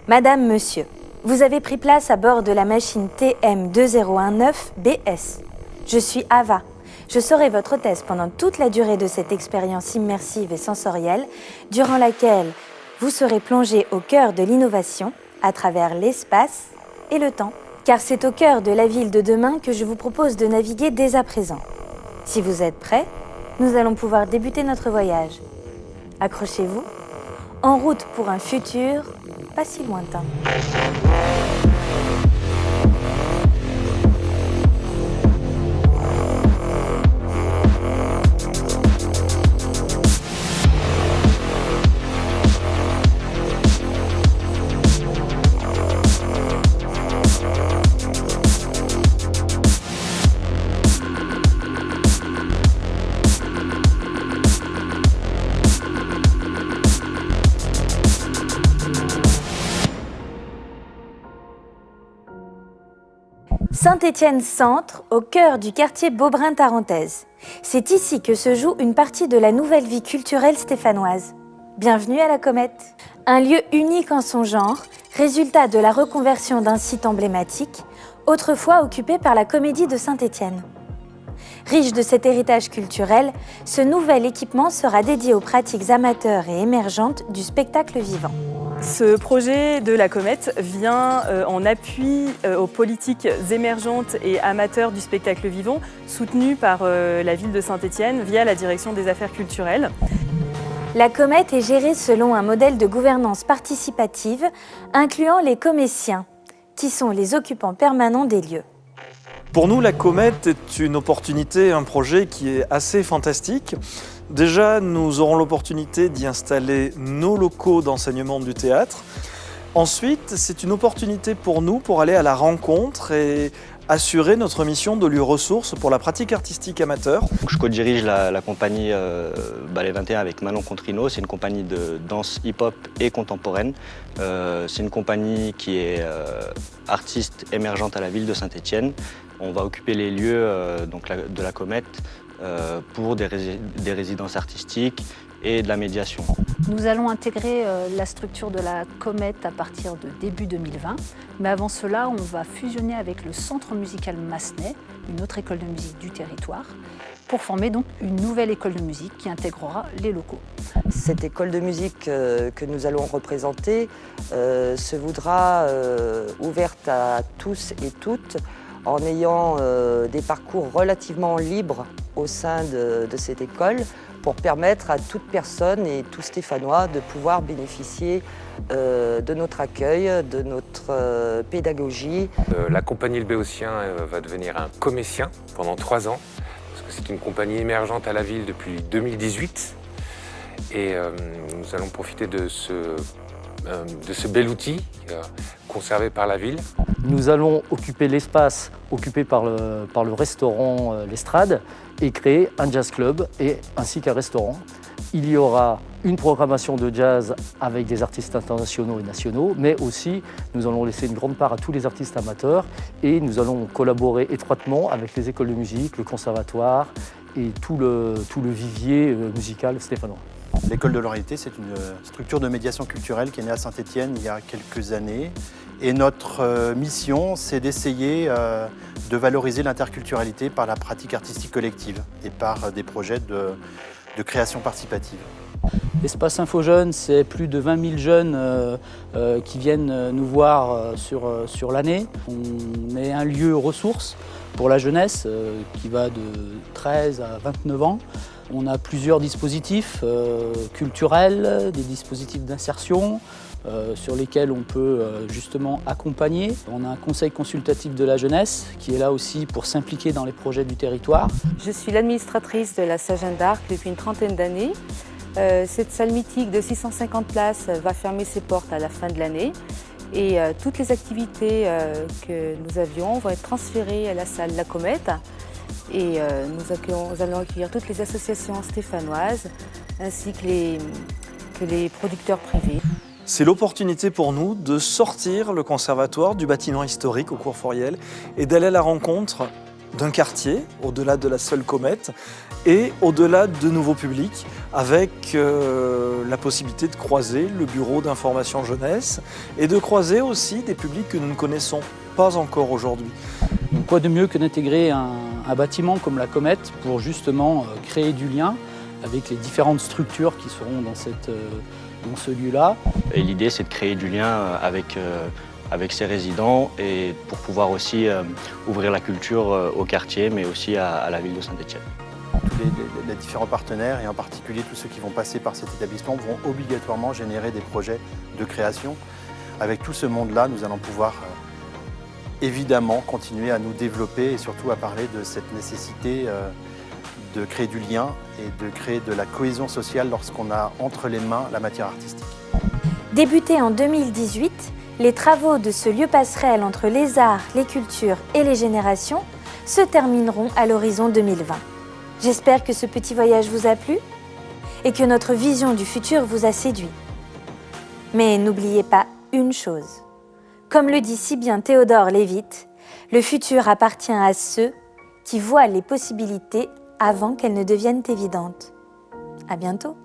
Madame, monsieur, vous avez pris place à bord de la machine TM2019BS. Je suis Ava. Je serai votre hôtesse pendant toute la durée de cette expérience immersive et sensorielle, durant laquelle vous serez plongé au cœur de l'innovation, à travers l'espace et le temps. Car c'est au cœur de la ville de demain que je vous propose de naviguer dès à présent. Si vous êtes prêts, nous allons pouvoir débuter notre voyage. Accrochez-vous, en route pour un futur pas si lointain. Saint-Étienne-Centre, au cœur du quartier Beaubrun-Tarentaise. C'est ici que se joue une partie de la nouvelle vie culturelle stéphanoise. Bienvenue à la Comète. Un lieu unique en son genre, résultat de la reconversion d'un site emblématique, autrefois occupé par la Comédie de Saint-Étienne. Riche de cet héritage culturel, ce nouvel équipement sera dédié aux pratiques amateurs et émergentes du spectacle vivant. Ce projet de la Comète vient en appui aux politiques émergentes et amateurs du spectacle vivant, soutenues par la ville de Saint-Étienne via la direction des affaires culturelles. La Comète est gérée selon un modèle de gouvernance participative, incluant les cométiens, qui sont les occupants permanents des lieux. Pour nous, la Comète est une opportunité, un projet qui est assez fantastique. Déjà, nous aurons l'opportunité d'y installer nos locaux d'enseignement du théâtre. Ensuite, c'est une opportunité pour nous pour aller à la rencontre et assurer notre mission de lieu ressource pour la pratique artistique amateur. Je co-dirige la compagnie Ballet 21 avec Manon Contrino. C'est une compagnie de danse hip-hop et contemporaine. C'est une compagnie qui est artiste émergente à la ville de Saint-Étienne. On va occuper les lieux de la Comète pour des résidences artistiques et de la médiation. Nous allons intégrer la structure de la Comète à partir de début 2020. Mais avant cela, on va fusionner avec le Centre musical Massenet, une autre école de musique du territoire, pour former donc une nouvelle école de musique qui intégrera les locaux. Cette école de musique que nous allons représenter se voudra ouverte à tous et toutes, en ayant des parcours relativement libres au sein de cette école pour permettre à toute personne et tout Stéphanois de pouvoir bénéficier de notre accueil, de notre pédagogie. La compagnie Le Béotien va devenir un cométien pendant 3 ans, parce que c'est une compagnie émergente à la ville depuis 2018. Et nous allons profiter de ce bel outil conservé par la ville. Nous allons occuper l'espace occupé par le restaurant L'Estrade et créer un jazz club ainsi qu'un restaurant. Il y aura une programmation de jazz avec des artistes internationaux et nationaux, mais aussi nous allons laisser une grande part à tous les artistes amateurs et nous allons collaborer étroitement avec les écoles de musique, le conservatoire et tout le vivier musical stéphanois. L'école de l'oralité, c'est une structure de médiation culturelle qui est née à Saint-Étienne il y a quelques années. Et notre mission, c'est d'essayer de valoriser l'interculturalité par la pratique artistique collective et par des projets de création participative. L'espace Info-Jeunes, c'est plus de 20 000 jeunes qui viennent nous voir sur l'année. On est un lieu ressource pour la jeunesse qui va de 13 à 29 ans. On a plusieurs dispositifs culturels, des dispositifs d'insertion sur lesquels on peut justement accompagner. On a un conseil consultatif de la jeunesse qui est là aussi pour s'impliquer dans les projets du territoire. Je suis l'administratrice de la salle Jeanne d'Arc depuis une trentaine d'années. Cette salle mythique de 650 places va fermer ses portes à la fin de l'année. Et toutes les activités que nous avions vont être transférées à la salle La Comète. Et nous allons accueillir toutes les associations stéphanoises ainsi que les producteurs privés. C'est l'opportunité pour nous de sortir le conservatoire du bâtiment historique au cours Foriel et d'aller à la rencontre d'un quartier, au-delà de la seule comète, et au-delà de nouveaux publics, avec la possibilité de croiser le bureau d'information jeunesse et de croiser aussi des publics que nous ne connaissons pas encore aujourd'hui. Donc quoi de mieux que d'intégrer un bâtiment comme la Comète pour justement créer du lien avec les différentes structures qui seront dans ce lieu-là. Et l'idée, c'est de créer du lien avec ses résidents et pour pouvoir aussi ouvrir la culture au quartier, mais aussi à la ville de Saint-Étienne. Les différents partenaires, et en particulier tous ceux qui vont passer par cet établissement, vont obligatoirement générer des projets de création. Avec tout ce monde-là, nous allons pouvoir évidemment continuer à nous développer et surtout à parler de cette nécessité de créer du lien et de créer de la cohésion sociale lorsqu'on a entre les mains la matière artistique. Débutés en 2018, les travaux de ce lieu passerelle entre les arts, les cultures et les générations se termineront à l'horizon 2020. J'espère que ce petit voyage vous a plu et que notre vision du futur vous a séduit. Mais n'oubliez pas une chose. Comme le dit si bien Théodore Lévite, le futur appartient à ceux qui voient les possibilités avant qu'elles ne deviennent évidentes. À bientôt.